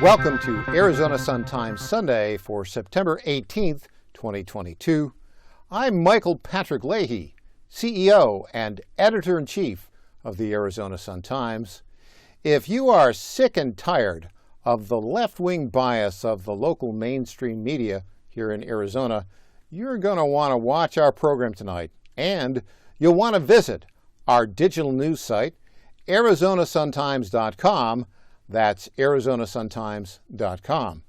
Welcome to Arizona Sun-Times Sunday for September 18th, 2022. I'm Michael Patrick Leahy, CEO and Editor-in-Chief of the Arizona Sun-Times. If you are sick and tired of the left-wing bias of the local mainstream media here in Arizona, you're going to want to watch our program tonight, and you'll want to visit our digital news site, ArizonaSunTimes.com. That's ArizonaSunTimes.com.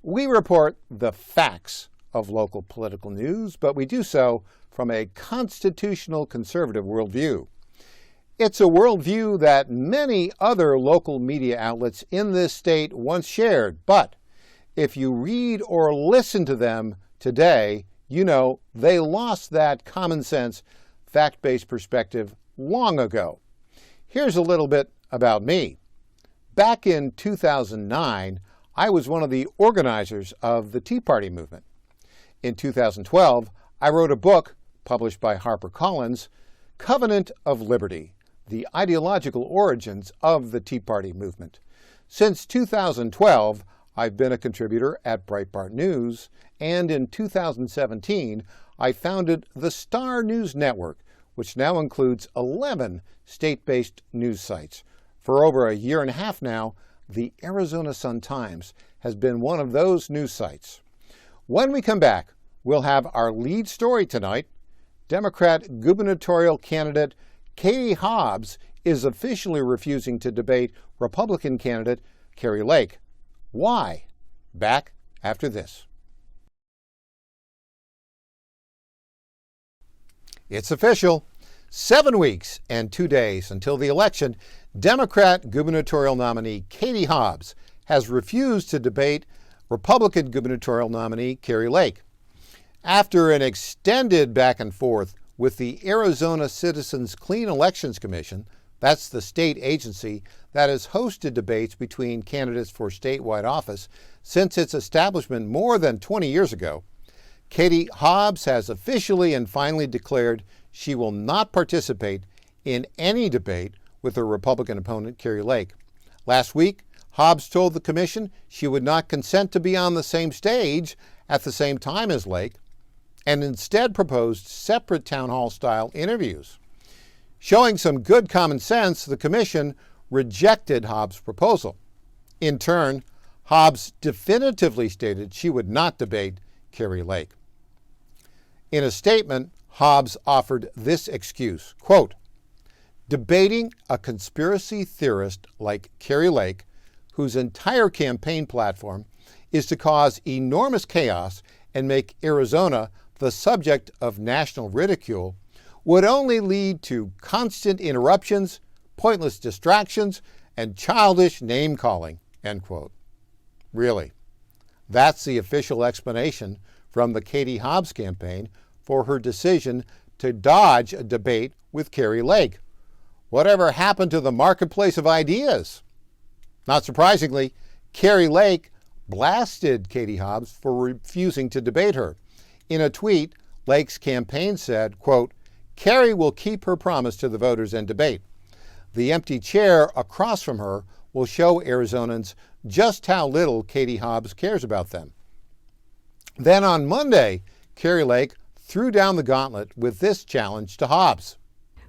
We report the facts of local political news, but we do so from a constitutional conservative worldview. It's a worldview that many other local media outlets in this state once shared, but if you read or listen to them today, you know they lost that common sense, fact-based perspective long ago. Here's a little bit about me. Back in 2009, I was one of the organizers of the Tea Party movement. In 2012, I wrote a book published by HarperCollins, Covenant of Liberty, the ideological origins of the Tea Party movement. Since 2012, I've been a contributor at Breitbart News, and in 2017, I founded the Star News Network, which now includes 11 state-based news sites. For over a year and a half now, the Arizona Sun-Times has been one of those news sites. When we come back, we'll have our lead story tonight. Democrat gubernatorial candidate Katie Hobbs is officially refusing to debate Republican candidate Kari Lake. Why? Back after this. It's official. 7 weeks and 2 days until the election, Democrat gubernatorial nominee Katie Hobbs has refused to debate Republican gubernatorial nominee Kari Lake. After an extended back and forth with the Arizona Citizens Clean Elections Commission, that's the state agency that has hosted debates between candidates for statewide office since its establishment more than 20 years ago, Katie Hobbs has officially and finally declared she will not participate in any debate with her Republican opponent, Kari Lake. Last week, Hobbs told the commission she would not consent to be on the same stage at the same time as Lake, and instead proposed separate town hall-style interviews. Showing some good common sense, the commission rejected Hobbs' proposal. In turn, Hobbs definitively stated she would not debate Kari Lake. In a statement, Hobbs offered this excuse, quote, "Debating a conspiracy theorist like Kari Lake, whose entire campaign platform is to cause enormous chaos and make Arizona the subject of national ridicule, would only lead to constant interruptions, pointless distractions, and childish name-calling," end quote. Really, that's the official explanation from the Katie Hobbs campaign for her decision to dodge a debate with Kari Lake. Whatever happened to the marketplace of ideas? Not surprisingly, Kari Lake blasted Katie Hobbs for refusing to debate her. In a tweet, Lake's campaign said, quote, "Kari will keep her promise to the voters and debate. The empty chair across from her will show Arizonans just how little Katie Hobbs cares about them." Then on Monday, Kari Lake threw down the gauntlet with this challenge to Hobbs.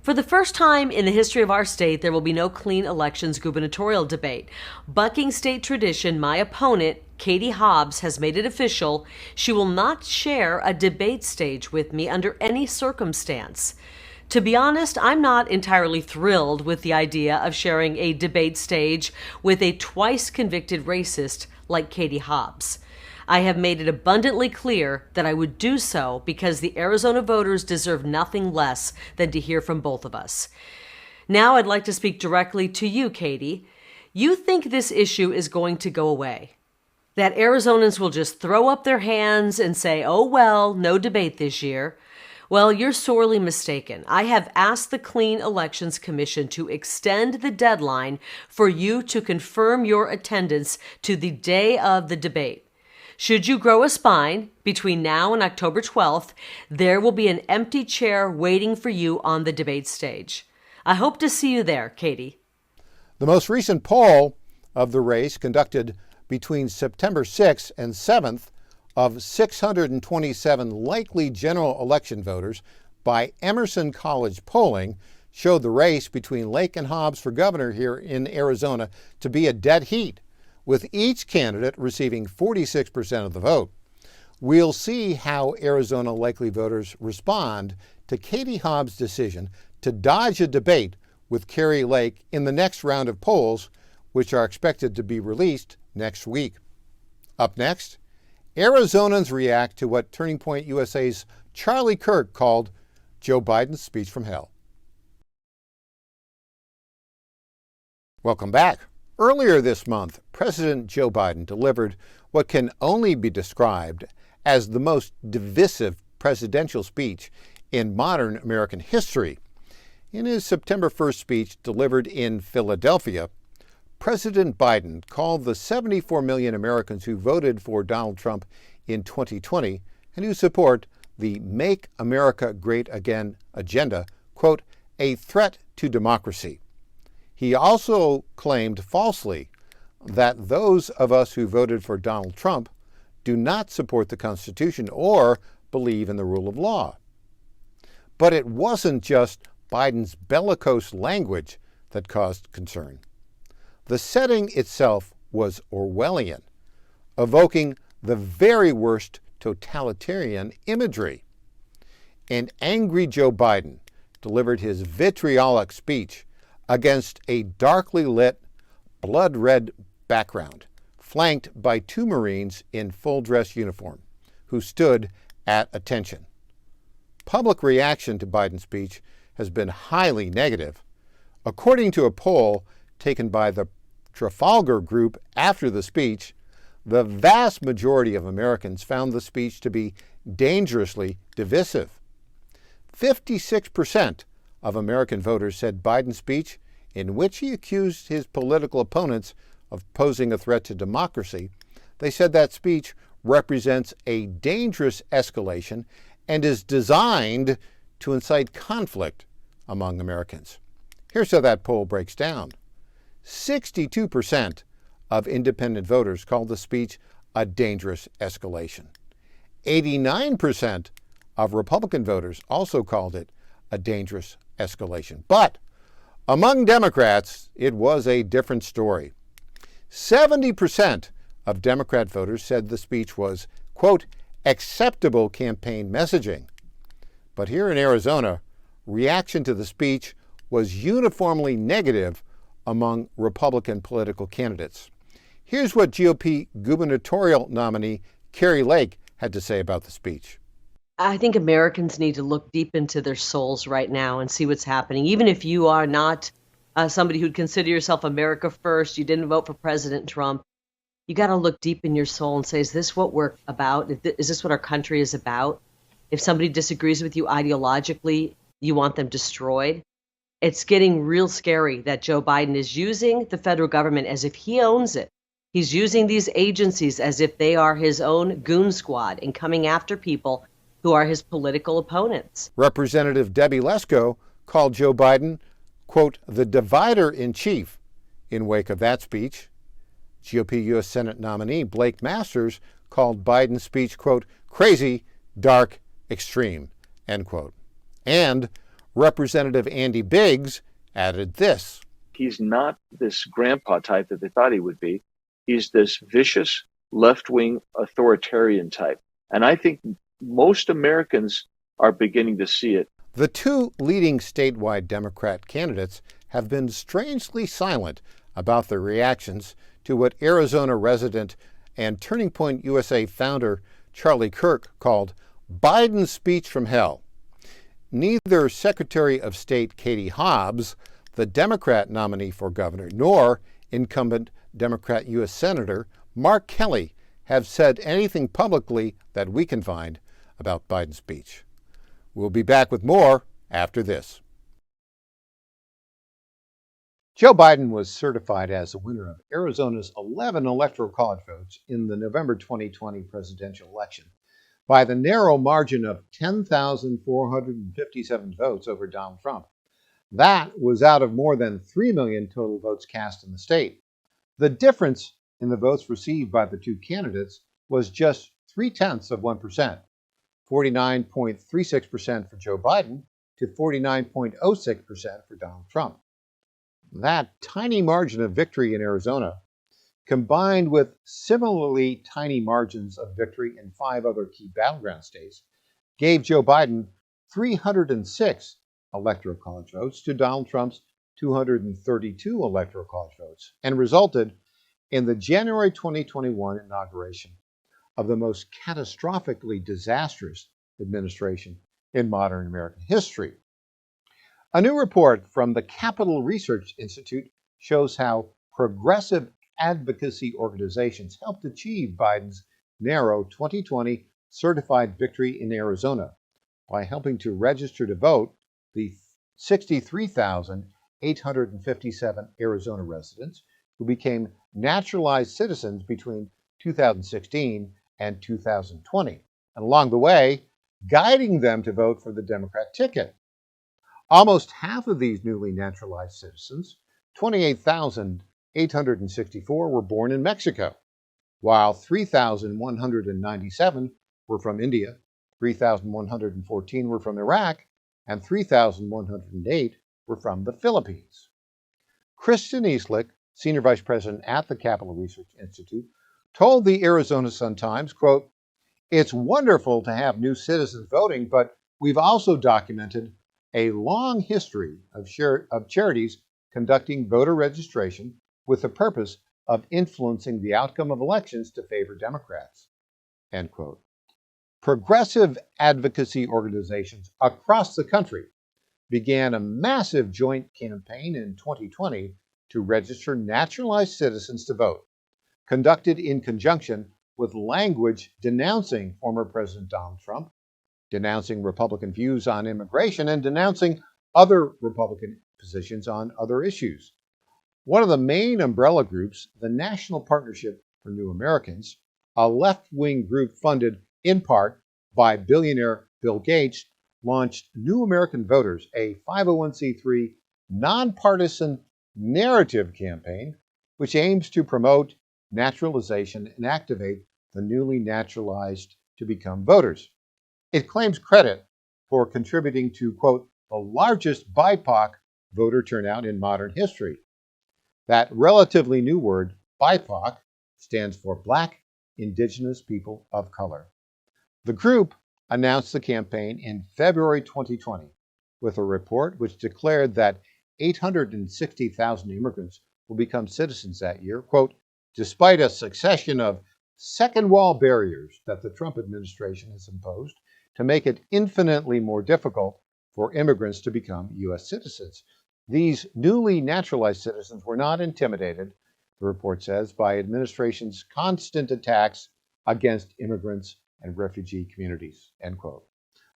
For the first time in the history of our state, there will be no clean elections gubernatorial debate. Bucking state tradition, my opponent, Katie Hobbs, has made it official. She will not share a debate stage with me under any circumstance. To be honest, I'm not entirely thrilled with the idea of sharing a debate stage with a twice convicted racist like Katie Hobbs. I have made it abundantly clear that I would do so because the Arizona voters deserve nothing less than to hear from both of us. Now I'd like to speak directly to you, Katie. You think this issue is going to go away? That Arizonans will just throw up their hands and say, oh well, no debate this year? Well, you're sorely mistaken. I have asked the Clean Elections Commission to extend the deadline for you to confirm your attendance to the day of the debate. Should you grow a spine between now and October 12th, there will be an empty chair waiting for you on the debate stage. I hope to see you there, Katie. The most recent poll of the race, conducted between September 6th and 7th of 627 likely general election voters by Emerson College polling showed the race between Lake and Hobbs for governor here in Arizona to be a dead heat, with each candidate receiving 46% of the vote. We'll see how Arizona likely voters respond to Katie Hobbs' decision to dodge a debate with Kari Lake in the next round of polls, which are expected to be released next week. Up next, Arizonans react to what Turning Point USA's Charlie Kirk called Joe Biden's speech from hell. Welcome back. Earlier this month, President Joe Biden delivered what can only be described as the most divisive presidential speech in modern American history. In his September 1st speech delivered in Philadelphia, President Biden called the 74 million Americans who voted for Donald Trump in 2020 and who support the Make America Great Again agenda, quote, a threat to democracy. He also claimed falsely that those of us who voted for Donald Trump do not support the Constitution or believe in the rule of law. But it wasn't just Biden's bellicose language that caused concern. The setting itself was Orwellian, evoking the very worst totalitarian imagery. And angry Joe Biden delivered his vitriolic speech against a darkly lit, blood-red background, flanked by two Marines in full-dress uniform, who stood at attention. Public reaction to Biden's speech has been highly negative. According to a poll taken by the Trafalgar Group after the speech, the vast majority of Americans found the speech to be dangerously divisive. 56% of American voters said Biden's speech, in which he accused his political opponents of posing a threat to democracy, they said that speech represents a dangerous escalation and is designed to incite conflict among Americans. Here's how that poll breaks down. 62% of independent voters called the speech a dangerous escalation. 89% of Republican voters also called it a dangerous escalation. But among Democrats, it was a different story. 70% of Democrat voters said the speech was, quote, acceptable campaign messaging. But here in Arizona, reaction to the speech was uniformly negative among Republican political candidates. Here's what GOP gubernatorial nominee Kari Lake had to say about the speech. I think Americans need to look deep into their souls right now and see what's happening. Even if you are not somebody who'd consider yourself America first, you didn't vote for President Trump, you got to look deep in your soul and say, is this what we're about? Is this what our country is about? If somebody disagrees with you ideologically, you want them destroyed. It's getting real scary that Joe Biden is using the federal government as if he owns it. He's using these agencies as if they are his own goon squad and coming after people who are his political opponents. Representative Debbie Lesko called Joe Biden, quote, the divider in chief in wake of that speech. GOP U.S. Senate nominee Blake Masters called Biden's speech, quote, crazy, dark, extreme, end quote. And Representative Andy Biggs added this. He's not this grandpa type that they thought he would be. He's this vicious left-wing authoritarian type. And I think most Americans are beginning to see it. The two leading statewide Democrat candidates have been strangely silent about their reactions to what Arizona resident and Turning Point USA founder Charlie Kirk called Biden's speech from hell. Neither Secretary of State Katie Hobbs, the Democrat nominee for governor, nor incumbent Democrat U.S. Senator Mark Kelly have said anything publicly that we can find about Biden's speech. We'll be back with more after this. Joe Biden was certified as the winner of Arizona's 11 electoral college votes in the November 2020 presidential election by the narrow margin of 10,457 votes over Donald Trump. That was out of more than 3 million total votes cast in the state. The difference in the votes received by the two candidates was just 0.3%, 49.36% for Joe Biden to 49.06% for Donald Trump. That tiny margin of victory in Arizona, combined with similarly tiny margins of victory in 5 other key battleground states, gave Joe Biden 306 electoral college votes to Donald Trump's 232 electoral college votes, and resulted in the January 2021 inauguration of the most catastrophically disastrous administration in modern American history. A new report from the Capital Research Institute shows how progressive advocacy organizations helped achieve Biden's narrow 2020 certified victory in Arizona by helping to register to vote the 63,857 Arizona residents who became naturalized citizens between 2016 and 2020, and along the way, guiding them to vote for the Democrat ticket. Almost half of these newly naturalized citizens, 28,864, were born in Mexico, while 3,197 were from India, 3,114 were from Iraq, and 3,108 were from the Philippines. Kristen Eastlick, Senior Vice President at the Capital Research Institute, told the Arizona Sun-Times, quote, "It's wonderful to have new citizens voting, but we've also documented a long history of charities conducting voter registration with the purpose of influencing the outcome of elections to favor Democrats." End quote. Progressive advocacy organizations across the country began a massive joint campaign in 2020 to register naturalized citizens to vote, conducted in conjunction with language denouncing former President Donald Trump, denouncing Republican views on immigration, and denouncing other Republican positions on other issues. One of the main umbrella groups, the National Partnership for New Americans, a left-wing group funded in part by billionaire Bill Gates, launched New American Voters, a 501c3 nonpartisan narrative campaign which aims to promote naturalization and activate the newly naturalized to become voters. It claims credit for contributing to, quote, the largest BIPOC voter turnout in modern history. That relatively new word, BIPOC, stands for Black, Indigenous People of Color. The group announced the campaign in February 2020 with a report which declared that 860,000 immigrants will become citizens that year, quote, despite a succession of second wall barriers that the Trump administration has imposed to make it infinitely more difficult for immigrants to become U.S. citizens. These newly naturalized citizens were not intimidated, the report says, by administration's constant attacks against immigrants and refugee communities, end quote.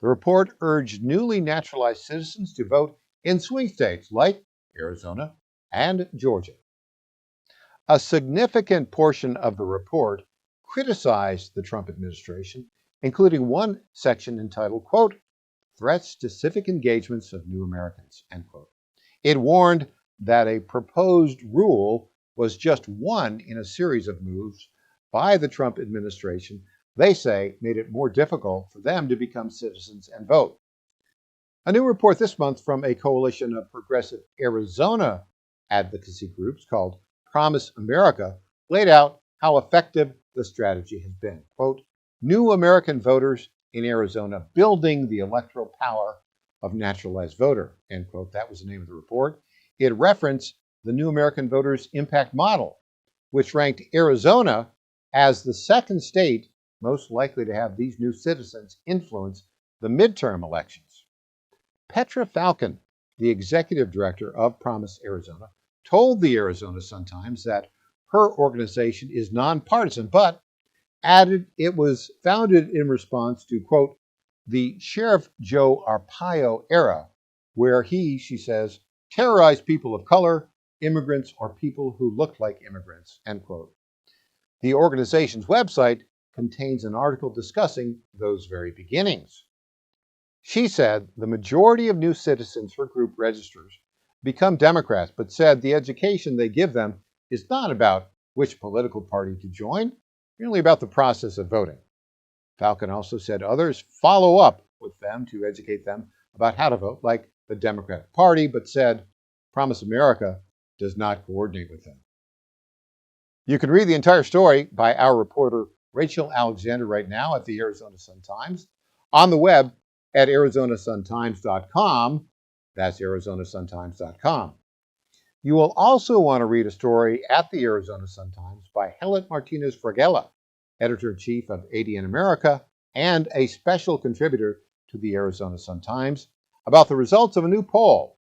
The report urged newly naturalized citizens to vote in swing states like Arizona and Georgia. A significant portion of the report criticized the Trump administration, including one section entitled, quote, Threats to Civic Engagements of New Americans, end quote. It warned that a proposed rule was just one in a series of moves by the Trump administration they say made it more difficult for them to become citizens and vote. A new report this month from a coalition of progressive Arizona advocacy groups called Promise America laid out how effective the strategy has been. Quote, New American Voters in Arizona Building the Electoral Power of Naturalized Voter, end quote. That was the name of the report. It referenced the New American Voters Impact Model, which ranked Arizona as the second state most likely to have these new citizens influence the midterm elections. Petra Falcon, the executive director of Promise Arizona, told the Arizona Sun-Times that her organization is nonpartisan, but added it was founded in response to, quote, the Sheriff Joe Arpaio era, where she says, terrorized people of color, immigrants, or people who looked like immigrants, end quote. The organization's website contains an article discussing those very beginnings. She said the majority of new citizens her group registers become Democrats, but said the education they give them is not about which political party to join, merely about the process of voting. Falcon also said others follow up with them to educate them about how to vote, like the Democratic Party, but said Promise America does not coordinate with them. You can read the entire story by our reporter Rachel Alexander right now at the Arizona Sun-Times, on the web at arizonasuntimes.com. That's arizonasuntimes.com. You will also want to read a story at the Arizona Sun-Times by Helen Martinez-Fraguela, editor-in-chief of ADN America and a special contributor to the Arizona Sun-Times, about the results of a new poll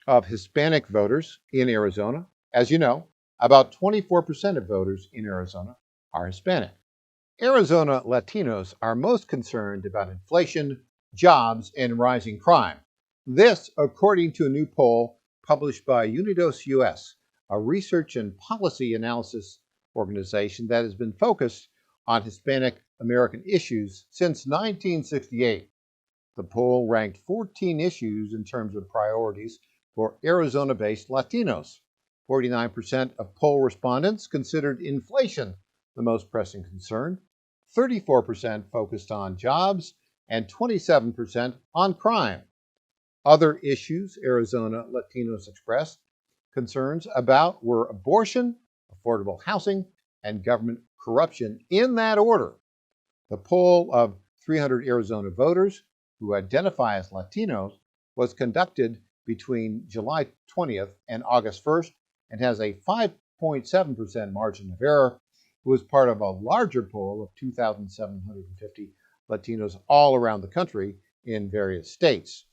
of Hispanic voters in Arizona. As you know, about 24% of voters in Arizona are Hispanic. Arizona Latinos are most concerned about inflation, jobs, and rising crime. This, according to a new poll published by Unidos US, a research and policy analysis organization that has been focused on Hispanic American issues since 1968. The poll ranked 14 issues in terms of priorities for Arizona-based Latinos. 49% of poll respondents considered inflation the most pressing concern, 34% focused on jobs, and 27% on crime. Other issues Arizona Latinos expressed concerns about were abortion, affordable housing, and government corruption, in that order. The poll of 300 Arizona voters who identify as Latinos was conducted between July 20th and August 1st and has a 5.7% margin of error. It was part of a larger poll of 2,750 Latinos all around the country in various states.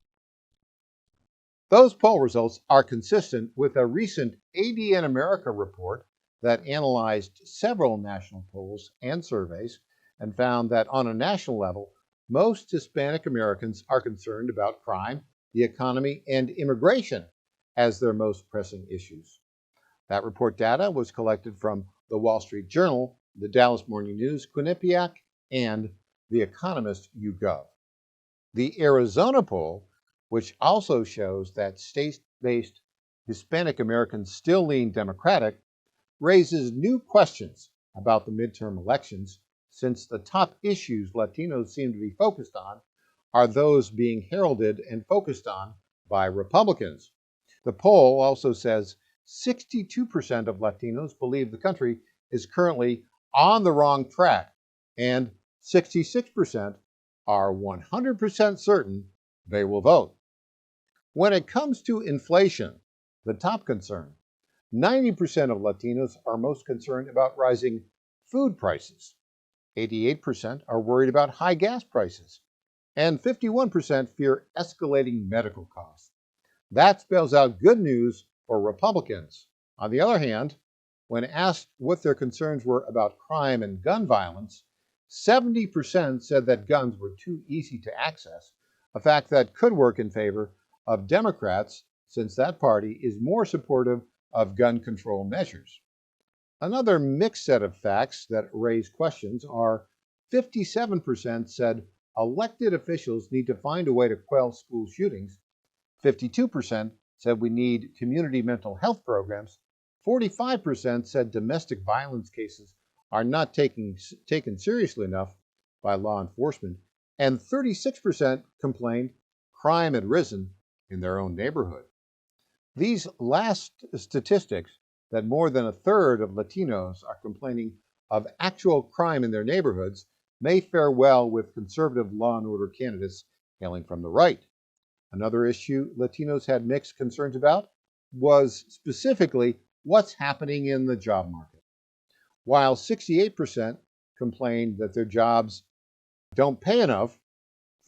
Those poll results are consistent with a recent ADN America report that analyzed several national polls and surveys and found that on a national level, most Hispanic Americans are concerned about crime, the economy, and immigration as their most pressing issues. That report data was collected from the Wall Street Journal, the Dallas Morning News, Quinnipiac, and The Economist YouGov. The Arizona poll, which also shows that state-based Hispanic Americans still lean Democratic, raises new questions about the midterm elections, since the top issues Latinos seem to be focused on are those being heralded and focused on by Republicans. The poll also says 62% of Latinos believe the country is currently on the wrong track, and 66% are 100% certain they will vote. When it comes to inflation, the top concern, 90% of Latinos are most concerned about rising food prices. 88% are worried about high gas prices, and 51% fear escalating medical costs. That spells out good news for Republicans. On the other hand, when asked what their concerns were about crime and gun violence, 70% said that guns were too easy to access, a fact that could work in favor of Democrats, since that party is more supportive of gun control measures. Another mixed set of facts that raise questions are 57% said elected officials need to find a way to quell school shootings, 52% said we need community mental health programs, 45% said domestic violence cases are not taken seriously enough by law enforcement, and 36% complained crime had risen in their own neighborhood. These last statistics, that more than a third of Latinos are complaining of actual crime in their neighborhoods, may fare well with conservative law and order candidates hailing from the right. Another issue Latinos had mixed concerns about was specifically what's happening in the job market. While 68% complained that their jobs don't pay enough,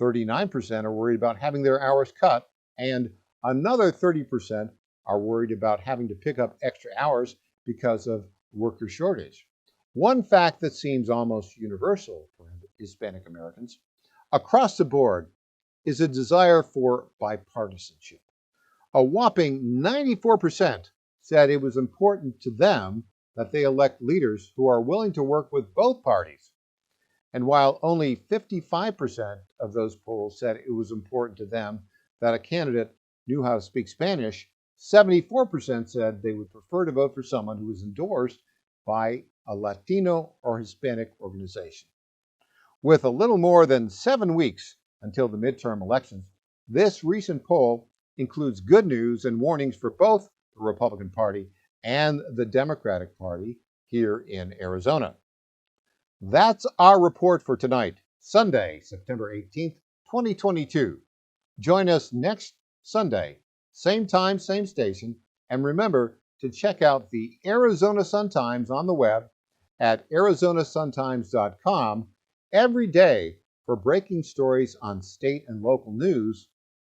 39% are worried about having their hours cut, and another 30% are worried about having to pick up extra hours because of worker shortage. One fact that seems almost universal for Hispanic Americans across the board is a desire for bipartisanship. A whopping 94% said it was important to them that they elect leaders who are willing to work with both parties. And while only 55% of those polls said it was important to them that a candidate knew how to speak Spanish, 74% said they would prefer to vote for someone who was endorsed by a Latino or Hispanic organization. With a little more than 7 weeks until the midterm elections, this recent poll includes good news and warnings for both the Republican Party and the Democratic Party here in Arizona. That's our report for tonight, Sunday, September 18th, 2022. Join us next Sunday, same time, same station, and remember to check out the Arizona Sun-Times on the web at arizonasuntimes.com every day for breaking stories on state and local news,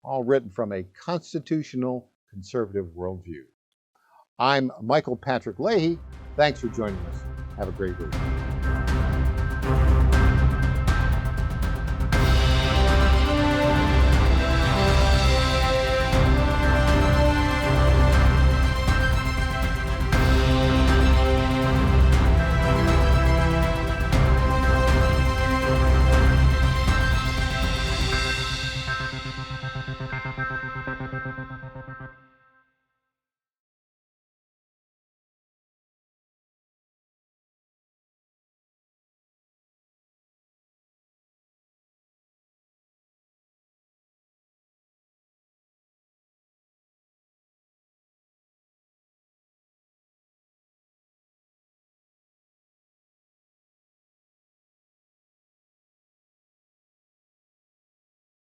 all written from a constitutional conservative worldview. I'm Michael Patrick Leahy. Thanks for joining us. Have a great week.